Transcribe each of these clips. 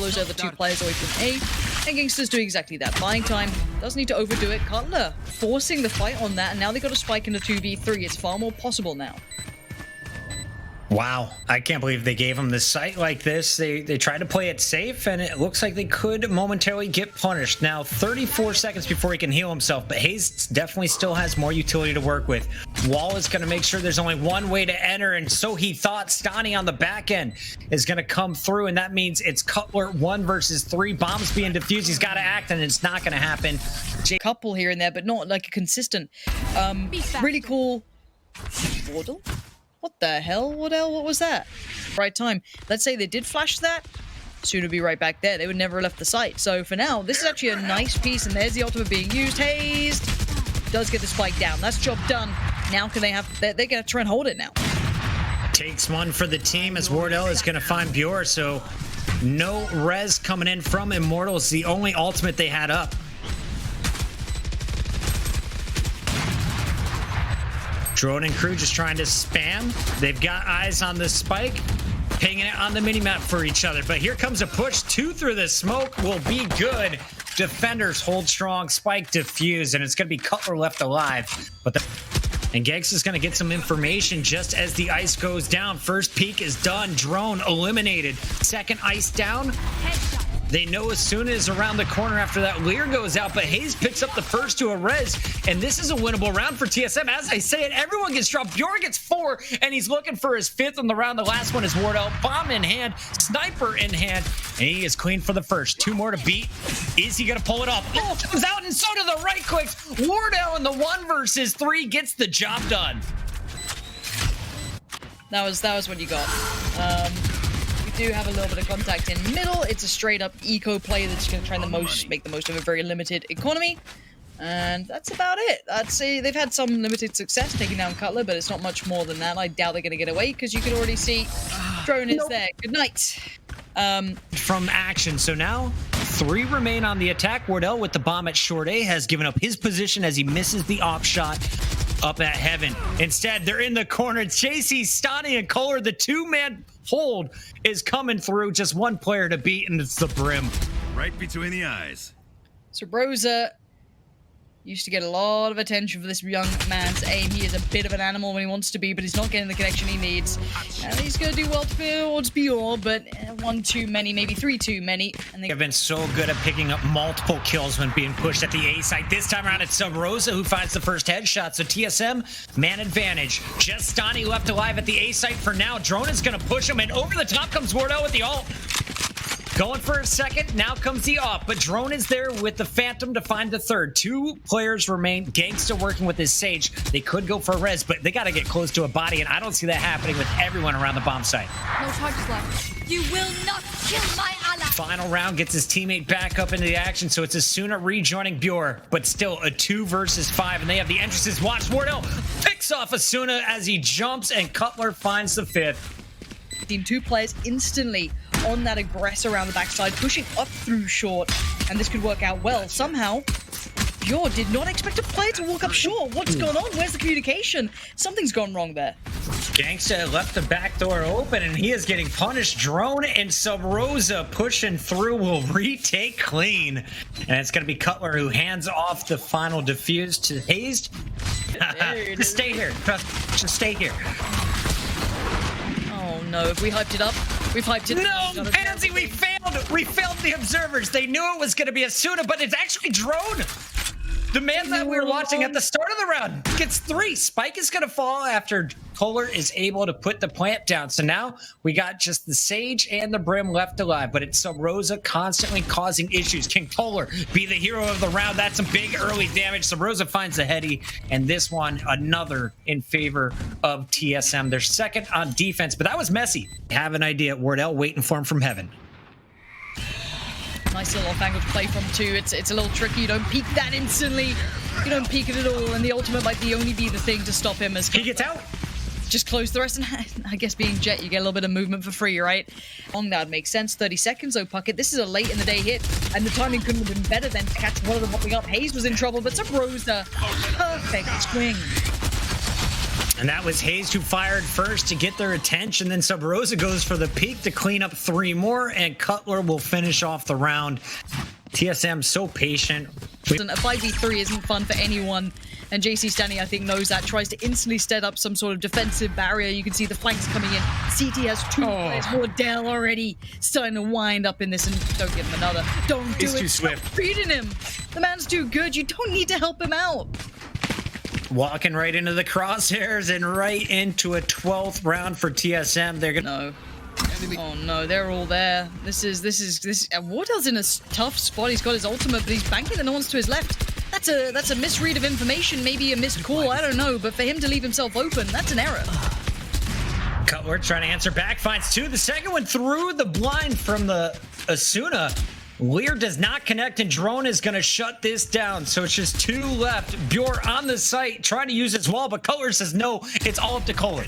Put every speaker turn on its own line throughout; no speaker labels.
those other two players away from A. And Gangster's doing exactly that. Buying time, doesn't need to overdo it. KOLER forcing the fight on that, and now they got a spike in the 2v3. It's far more possible now.
Wow, I can't believe they gave him the site like this. They tried to play it safe, and it looks like they could momentarily get punished. Now, 34 seconds before he can heal himself, but hazed definitely still has more utility to work with. Wall is going to make sure there's only one way to enter, and so he thought. Stani on the back end is going to come through, and that means it's KOLER 1 versus 3. Bombs being defused. He's got to act, and it's not going to happen.
Couple here and there, but not like a consistent. Really cool. Wardell? What the hell, Wardell? What was that? Right time. Let's say they did flash that. Soon would be right back there. They would never have left the site. So for now, this is actually a nice piece, and there's the ultimate being used. Hazed does get the spike down. That's job done. Now can they have? They're gonna try and hold it now.
Takes one for the team as Wardell is gonna find Bjor. So no res coming in from Immortals. The only ultimate they had up. Drone and crew just trying to spam. They've got eyes on the spike, pinging it on the minimap for each other. But here comes a push. 2 through the smoke will be good. Defenders hold strong. Spike defuse, and it's going to be KOLER left alive. And Gangsta's going to get some information just as the ice goes down. First peek is done. Drone eliminated. Second ice down. They know as soon as around the corner after that Lear goes out, but hazed picks up the first to a res, and this is a winnable round for TSM. As I say it, everyone gets dropped. Bjor gets 4, and he's looking for his 5th on the round. The last one is Wardell. Bomb in hand, sniper in hand, and he is clean for the first. 2 more to beat. Is he going to pull it off? Oh, comes out, and so do the right clicks. Wardell in the 1 versus 3 gets the job done.
That was what you got. Do have a little bit of contact in middle. It's a straight up eco play that's going to try and make the most of a very limited economy, and that's about it. I'd say they've had some limited success taking down KOLER, but it's not much more than that. I doubt they're going to get away because you can already see drone is there. Good night.
From action. So now 3 remain on the attack. Wardell with the bomb at short A has given up his position as he misses the op shot up at heaven. Instead, they're in the corner. JC, Stani, and KOLER, the 2-man hold is coming through. Just 1 player to beat, and it's the Brim.
Right between the eyes.
Subroza used to get a lot of attention for this young man's aim. He is a bit of an animal when he wants to be, but he's not getting the connection he needs. And he's going to do well towards Bjor, but 1 too many, maybe 3 too many. And
They've been so good at picking up multiple kills when being pushed at the A site. This time around, it's Subroza who finds the first headshot. So TSM, man advantage. Just Stani left alive at the A site for now. Drone is going to push him, and over the top comes Wardell with the ult. Going for a second, now comes the off, but Drone is there with the Phantom to find the third. 2 players remain. Gangsta working with his Sage. They could go for res, but they got to get close to a body, and I don't see that happening with everyone around the bomb site.
No charges left. You will not kill my ally.
Final round gets his teammate back up into the action, so it's Asuna rejoining Bjor, but still a 2 versus 5, and they have the entrances. Watch Wardell picks off Asuna as he jumps, and KOLER finds the 5th.
Team 2 players instantly on that aggressor around the backside, pushing up through short, and this could work out well. Somehow, Bjor did not expect a player to walk up short. What's going on? Where's the communication? Something's gone wrong there.
Gangsta left the back door open, and he is getting punished. Drone and Subroza pushing through will retake clean. And it's going to be KOLER who hands off the final defuse to hazed. Just stay here. Just stay here.
Oh no, if we hyped it up, we've hyped it up.
No, Pansy, we failed. We failed the observers. They knew it was going to be Asuna, but it's actually Drone. The man that we were watching at the start of the round gets 3. Spike is going to fall after KOLER is able to put the plant down. So now we got just the Sage and the Brim left alive, but it's Subroza constantly causing issues. Can KOLER be the hero of the round? That's some big early damage. Subroza finds the heady, and this one, another in favor of TSM. They're second on defense, but that was messy. Have an idea. Wardell waiting for him from heaven.
Nice little off-angle to play from too. It's a little tricky. You don't peek that instantly. You don't peek it at all, and the ultimate might only be the thing to stop him as
he gets out.
Just close the rest, and I guess being Jet, you get a little bit of movement for free, right? Long that makes sense. 30 seconds, though, Puckett. This is a late in the day hit, and the timing couldn't have been better than to catch one of them popping up. Hazed was in trouble, but Subroza, perfect swing.
And that was hazed who fired first to get their attention. Then Subroza goes for the peek to clean up 3 more, and KOLER will finish off the round. TSM so patient.
A 5v3 isn't fun for anyone, and JC Stanley, I think, knows that. Tries to instantly set up some sort of defensive barrier. You can see the flanks coming in. CT has 2 players. Wardell already starting to wind up in this, and don't give him another. Don't do
He's
it.
too
Stop
swift.
beating him. The man's too good. You don't need to help him out.
Walking right into the crosshairs and right into a 12th round for TSM. They're gonna.
No. Oh no, they're all there. This Wardell's in a tough spot. He's got his ultimate, but he's banking the no one's to his left. That's a misread of information, maybe a missed call, I don't know, but for him to leave himself open, that's an error.
KOLER trying to answer back, finds 2. The second one through the blind from the Asuna. Lear does not connect, and Drone is going to shut this down. So it's just 2 left. Bjor on the site, trying to use his wall, but KOLER says no. It's all up to KOLER.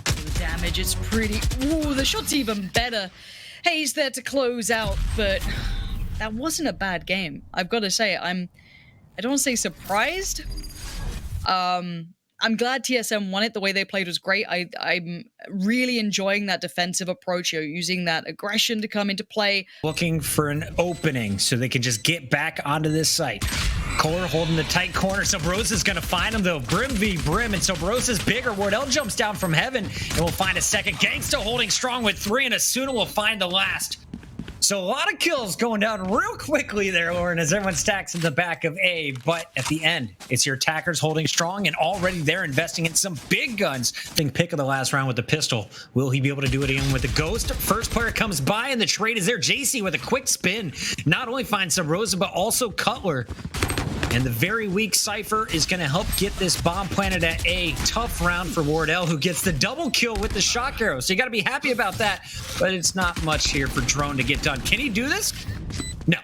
The damage is pretty... Ooh, the shot's even better. Hayes there to close out, but that wasn't a bad game. I've got to say, I don't want to say surprised. I'm glad TSM won it. The way they played was great. I'm really enjoying that defensive approach, using that aggression to come into play.
Looking for an opening so they can just get back onto this site. KOLER holding the tight corner. Subroza's going to find him, though. Brim v Brim, and Subroza's bigger. Wardell jumps down from heaven, and we'll find a second. Gangsta holding strong with 3, and Asuna will find the last. So a lot of kills going down real quickly there, Lauren, as everyone stacks in the back of A. But at the end, it's your attackers holding strong, and already they're investing in some big guns. I think pick of the last round with the pistol. Will he be able to do it again with the ghost? First player comes by, and the trade is there. JC with a quick spin. Not only finds Subroza, but also KOLER. And the very weak Cypher is going to help get this bomb planted at A. Tough round for Wardell, who gets the double kill with the shock arrow. So you got to be happy about that. But it's not much here for Drone to get done. Can he do this? No.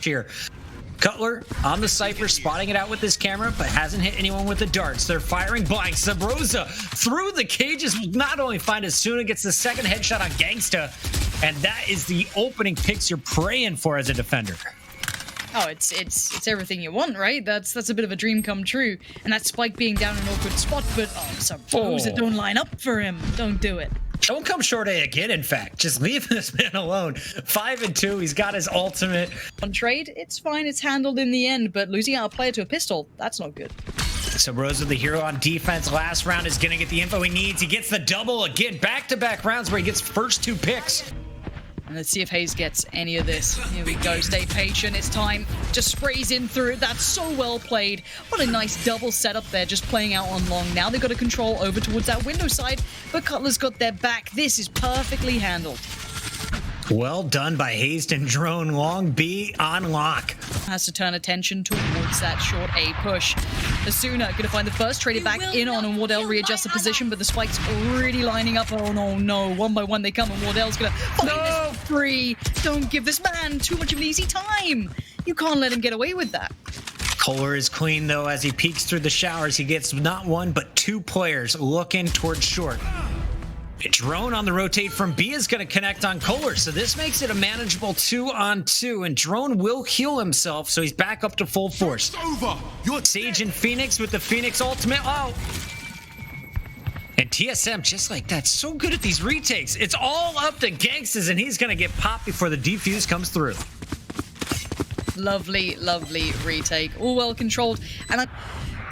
Here. KOLER on the Cypher, spotting it out with his camera, but hasn't hit anyone with the darts. They're firing blind. Subroza through the cages will not only find Asuna, gets the second headshot on Gangsta. And that is the opening picks you're praying for as a defender.
Oh, it's everything you want, right? That's a bit of a dream come true. And that Spike being down in an awkward spot, but Subroza don't line up for him. Don't do it.
Don't come short A again, in fact. Just leave this man alone. 5 and 2, he's got his ultimate.
On trade, it's fine, it's handled in the end, but losing out a player to a pistol, that's not good.
Subroza, the hero on defense, last round is going to get the info he needs. He gets the double again, back-to-back rounds where he gets first 2 picks.
And let's see if Hayes gets any of this. Here we go. Stay patient. It's time. Just sprays in through it. That's so well played. What a nice double setup there, just playing out on long. Now they've got to control over towards that window side, but KOLER's got their back. This is perfectly handled.
Well done by hazed and Drone. Long B on lock.
Has to turn attention towards that short A push. Asuna gonna find the first, trade it back in on, and Wardell readjusts the position, but the spike's already lining up. Oh no, one by one they come, and Wardell's gonna find this free. Don't give this man too much of an easy time. You can't let him get away with that.
KOLER is clean, though, as he peeks through the showers. He gets not 1, but 2 players looking towards short. Drone on the rotate from B is going to connect on KOLER, so this makes it a manageable 2-on-2, and Drone will heal himself, so he's back up to full force. Sage and Phoenix with the Phoenix ultimate. Oh! And TSM, just like that, so good at these retakes. It's all up to Gangstas, and he's going to get popped before the defuse comes through.
Lovely, lovely retake. All well controlled. And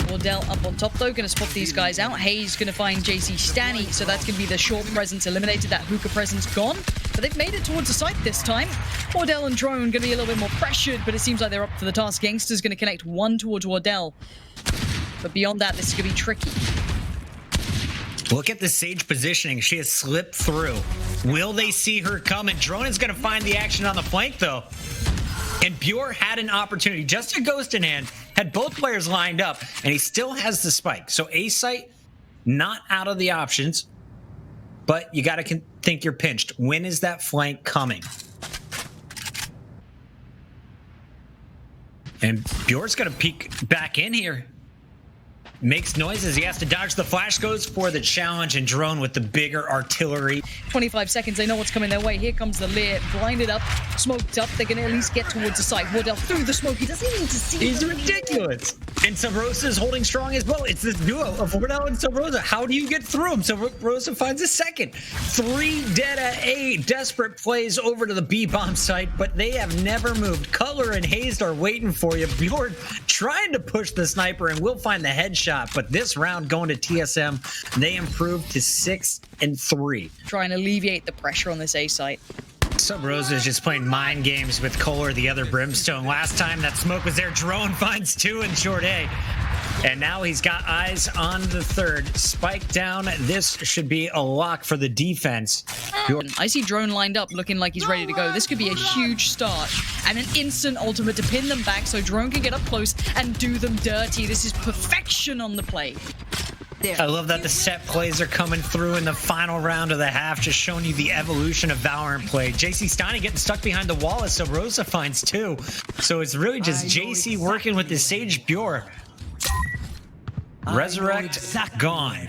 Wardell up on top, though, going to spot these guys out. Hayes going to find JC Stanny, so that's going to be the short presence eliminated. That hookah presence gone, but they've made it towards the site this time. Wardell and Drone going to be a little bit more pressured, but it seems like they're up for the task. Gangster's going to connect 1 towards Wardell, but beyond that, this is going to be tricky.
Look at the Sage positioning. She has slipped through. Will they see her come? And Drone is going to find the action on the flank, though. And Bjor had an opportunity, just a ghost in hand, had both players lined up, and he still has the spike. So A site, not out of the options, but you got to think you're pinched. When is that flank coming? And Bjor's going to peek back in here. makes noises. He has to dodge the flash, goes for the challenge, and drone with the bigger artillery.
25 seconds, they know what's coming their way. Here comes the Lear, blinded up, smoked up. They can at least get towards the site. Wardell through the smoke. He doesn't need to see.
He's ridiculous. And Subroza is holding strong as well. It's this duo of Wardell and Subroza. How do you get through him? Subroza finds a second. 3 dead at A. Desperate plays over to the B bomb site, but they have never moved. KOLER and hazed are waiting for you. Bjor trying to push the sniper and will find the headshot, but this round going to TSM, they improved to 6-3.
Trying to alleviate the pressure on this A site.
Subroza is just playing mind games with KOLER, the other Brimstone. Last time that smoke was there, drone finds 2 in short A. And now he's got eyes on the third. Spike down. This should be a lock for the defense.
I see drone lined up looking like he's ready to go. This could be a huge start and an instant ultimate to pin them back so drone can get up close and do them dirty. This is perfection on the play.
I love that the set plays are coming through in the final round of the half, just showing you the evolution of Valorant play. JC Steiny getting stuck behind the wall as Subroza finds 2. So it's really just JC working with the Sage Bjor. Resurrect, gone.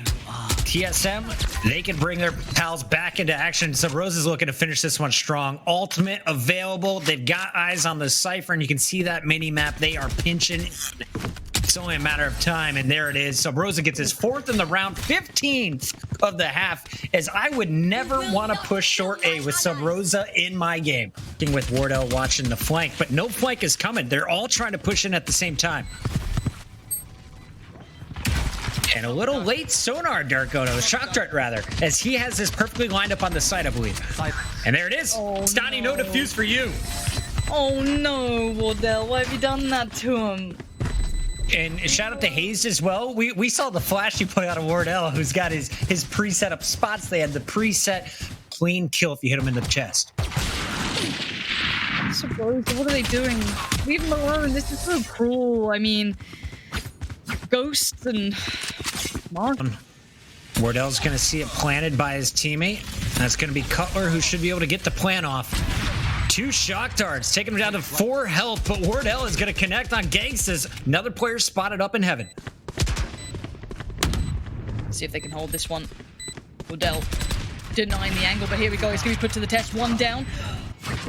TSM, they can bring their pals back into action. Subroza's looking to finish this one strong. Ultimate available. They've got eyes on the Cypher, and you can see that mini-map. They are pinching. It's only a matter of time, and there it is. Subroza gets his 4th in the round, 15th of the half, as I would never want to push short A with Subroza in my game. With Wardell watching the flank, but no flank is coming. They're all trying to push in at the same time. And a little late sonar, Darkono, shock dart rather, as he has this perfectly lined up on the side, I believe. And there it is.
Oh,
Stani, no defuse for you.
Oh no, Wardell, why have you done that to him?
And shout out to hazed as well. We saw the flash you put out of Wardell, who's got his preset up spots. They had the preset clean kill if you hit him in the chest.
Subroza, what are they doing? Leave him alone. This is so cruel. I mean, ghosts and Mark.
Wardell's going to see it planted by his teammate. That's going to be KOLER, who should be able to get the plan off. 2 shock darts, taking him down to 4 health, but Wardell is going to connect on Gangstas. Another player spotted up in heaven.
See if they can hold this one. Wardell denying the angle, but here we go. It's going to be put to the test. 1 down.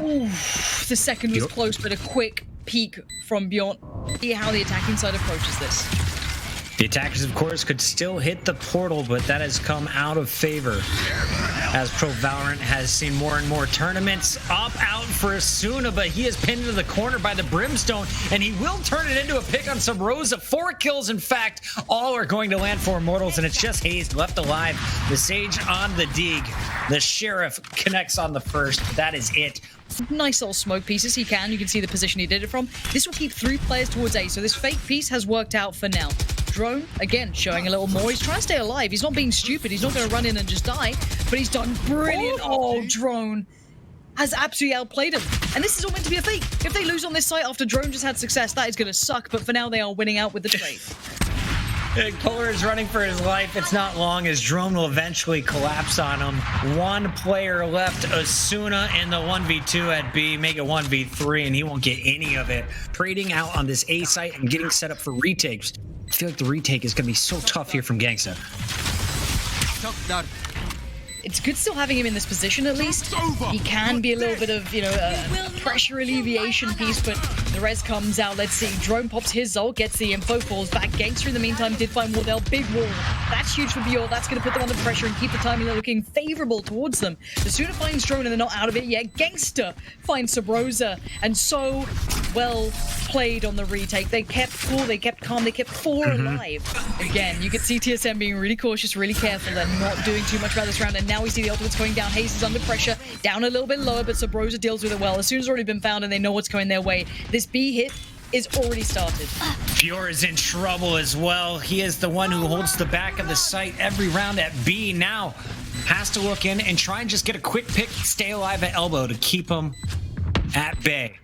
Ooh, the second was close, but a quick peek from Bjor. See how the attacking side approaches this.
The attackers, of course, could still hit the portal, but that has come out of favor as Pro Valorant has seen more and more tournaments. Up out for Asuna, but he is pinned into the corner by the Brimstone, and he will turn it into a pick on Subroza. 4 kills, in fact. All are going to land for Immortals, and it's just hazed left alive. The Sage on the dig. The Sheriff connects on the first. That is it.
Nice little smoke pieces. You can see the position he did it from. This will keep 3 players towards A, so this fake piece has worked out for now. Drone, again, showing a little more. He's trying to stay alive. He's not being stupid. He's not going to run in and just die, but he's done brilliant. Oh, Drone has absolutely outplayed him. And this is all meant to be a fake. If they lose on this site after Drone just had success, that is going to suck, but for now they are winning out with the trade.
KOLER is running for his life. It's not long as drone will eventually collapse on him. 1 player left, Asuna in the 1v2 at B, make it 1v3, and he won't get any of it. Trading out on this A site and getting set up for retakes. I feel like the retake is going to be so tough here from Gangsta.
It's good still having him in this position at least. He can be a little bit of, a pressure alleviation piece, but the res comes out. Let's see. Drone pops his ult, gets the info, falls back. Gangster in the meantime did find Wardell. Big wall. That's huge for Bjor. That's going to put them under pressure and keep the timing looking favorable towards them. Asuna finds Drone and they're not out of it yet. Gangster finds Subroza. And so well played on the retake. They kept cool, they kept calm, they kept 4 alive. Again, you could see TSM being really cautious, really careful. They're not doing too much about this round. And now we see the ultimates going down. hazed is under pressure, down a little bit lower, but Subroza deals with it well. Asuna's already been found and they know what's coming their way. This B hit is already started.
Bjor is in trouble as well. He is the one who holds the back of the site every round at B. Now has to look in and try and just get a quick pick, stay alive at elbow to keep him at bay.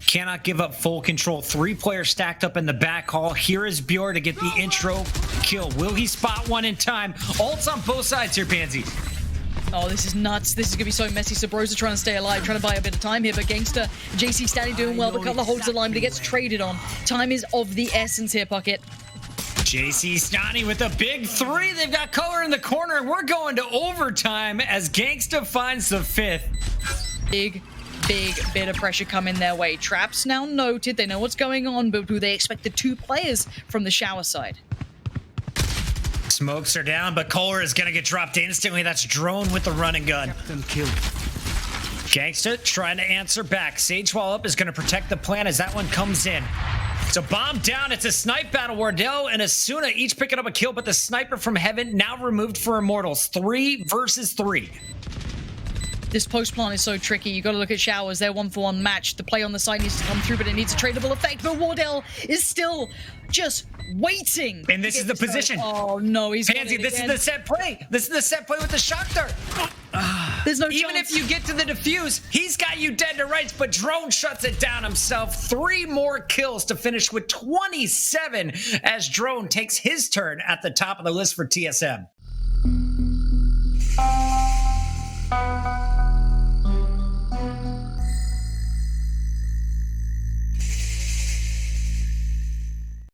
Cannot give up full control. 3 players stacked up in the back hall. Here is Bjor to get the intro kill. Will he spot one in time? Ults on both sides here, Pansy.
Oh, this is nuts. This is going to be so messy. Subroza trying to stay alive, trying to buy a bit of time here, but Gangster, JC Stanley doing well, but KOLER holds the line, but he gets traded on. Time is of the essence here, Puckett.
JC Snotty with a big 3. They've got KOLER in the corner, and we're going to overtime as Gangsta finds the 5th.
Big bit of pressure coming their way. Traps now noted. They know what's going on, but do they expect the 2 players from the shower side?
Smokes are down, but KOLER is going to get dropped instantly. That's Drone with the run and gun. Gangsta trying to answer back. Sage wall up is going to protect the plan as that one comes in. So bomb down. It's a snipe battle. Wardell and Asuna each picking up a kill, but the sniper from heaven now removed for Immortals. 3 versus 3.
This post plant is so tricky. You got to look at showers. They're 1-for-1 match. The play on the side needs to come through, but it needs a tradable effect. But Wardell is still just waiting.
And this is the position.
Oh no, he's
Pansy, this is the set play. This is the set play with the shock dart.
There's no
Even
chance.
if you get to the defuse, he's got you dead to rights, but Drone shuts it down himself. 3 more kills to finish with 27 as Drone takes his turn at the top of the list for TSM.